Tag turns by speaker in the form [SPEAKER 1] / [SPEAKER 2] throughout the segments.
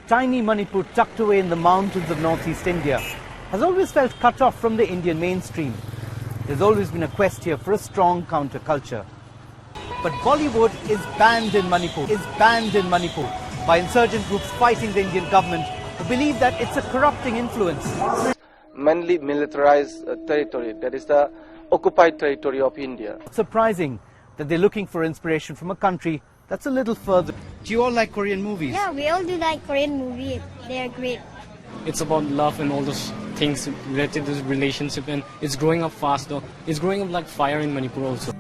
[SPEAKER 1] tiny Manipur tucked away in the mountains of northeast India has always felt cut off from the Indian mainstream. There's always been a quest here for a strong counterculture. But Bollywood is banned in Manipur, by insurgent groups fighting the Indian government who believe that it's a corrupting influence.
[SPEAKER 2] Mainly militarized territory, that is the occupied territory of India.
[SPEAKER 1] Surprising that they're looking for inspiration from a country that's a little further. Do you all like Korean movies?
[SPEAKER 3] Yeah, we all do like Korean movies. They are great.
[SPEAKER 4] It's about love and all those things related to this relationship, and it's growing up fast though. It's growing up like fire in Manipur also.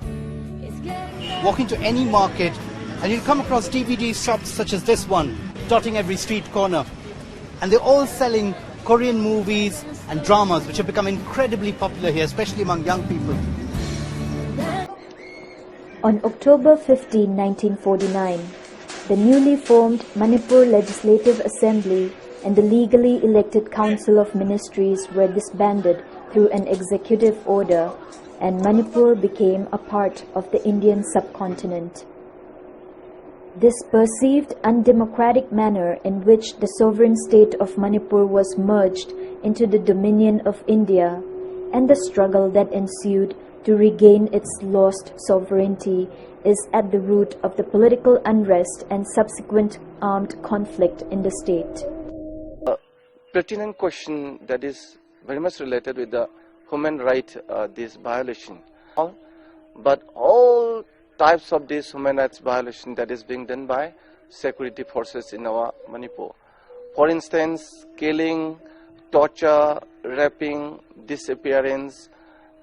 [SPEAKER 1] Walk into any market and you'll come across DVD shops such as this one, dotting every street corner. And they're all selling Korean movies and dramas, which have become incredibly popular here, especially among young people.
[SPEAKER 5] On October 15, 1949, the newly formed Manipur Legislative Assembly and the legally elected Council of Ministries were disbanded through an executive order, and Manipur became a part of the Indian subcontinent. This perceived undemocratic manner in which the sovereign state of Manipur was merged into the dominion of India, and the struggle that ensued to regain its lost sovereignty, is at the root of the political unrest and subsequent armed conflict in the state.
[SPEAKER 2] A pertinent question that is very much related with the human right, this violation. But all types of this human rights violation that is being done by security forces in our Manipur. For instance, killing, torture, raping, disappearance,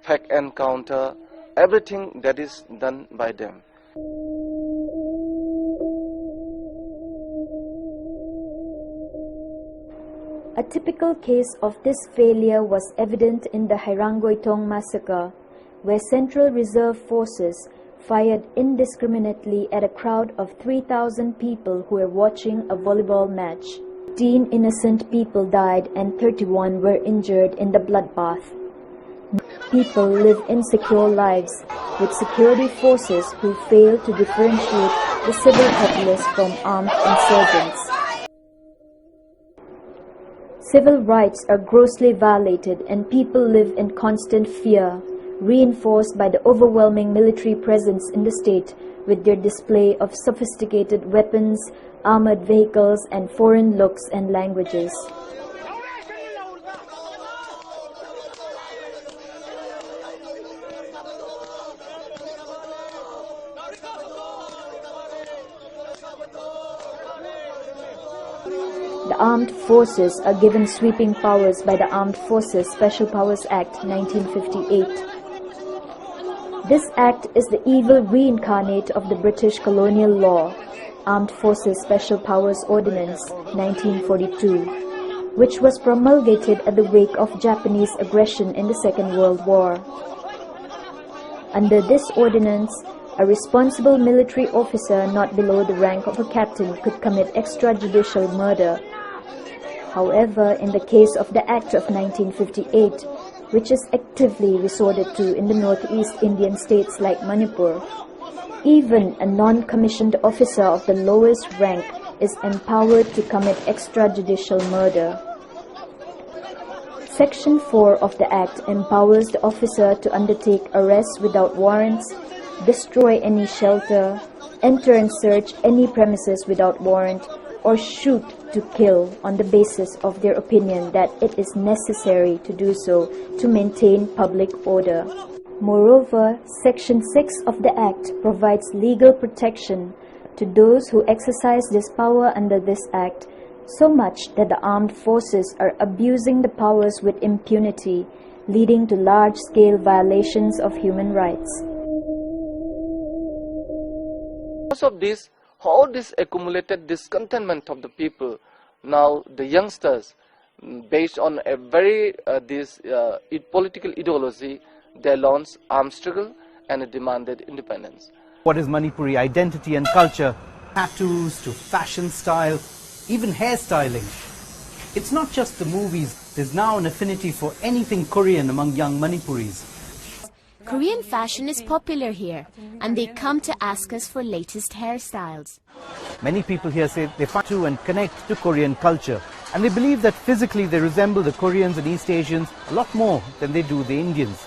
[SPEAKER 2] fake encounter, everything that is done by them.
[SPEAKER 5] A typical case of this failure was evident in the Hairangoitong massacre, where Central Reserve Forces fired indiscriminately at a crowd of 3,000 people who were watching a volleyball match. 15 innocent people died and 31 were injured in the bloodbath. People live insecure lives with security forces who fail to differentiate the civil populace from armed insurgents. Civil rights are grossly violated and people live in constant fear, reinforced by the overwhelming military presence in the state with their display of sophisticated weapons, armored vehicles, and foreign looks and languages. The armed forces are given sweeping powers by the Armed Forces Special Powers Act 1958. This act is the evil reincarnate of the British colonial law, Armed Forces Special Powers Ordinance 1942, which was promulgated at the wake of Japanese aggression in the Second World War. Under this ordinance, a responsible military officer not below the rank of a captain could commit extrajudicial murder. However, in the case of the Act of 1958, which is actively resorted to in the northeast Indian states like Manipur, even a non-commissioned officer of the lowest rank is empowered to commit extrajudicial murder. Section 4 of the Act empowers the officer to undertake arrests without warrants, destroy any shelter, enter and search any premises without warrant, or shoot to kill on the basis of their opinion that it is necessary to do so to maintain public order. Moreover, Section 6 of the Act provides legal protection to those who exercise this power under this Act, so much that the armed forces are abusing the powers with impunity, leading to large-scale violations of human rights.
[SPEAKER 2] Because of this, all this accumulated discontentment of the people, now the youngsters, based on a very political ideology, they launched armed struggle and demanded independence.
[SPEAKER 1] What is Manipuri identity and culture? Tattoos to fashion style, even hairstyling. It's not just the movies, there's now an affinity for anything Korean among young Manipuris.
[SPEAKER 6] Korean fashion is popular here, and they come to ask us for latest hairstyles.
[SPEAKER 1] Many people here say they find to and connect to Korean culture, and they believe that physically they resemble the Koreans and East Asians a lot more than they do the Indians.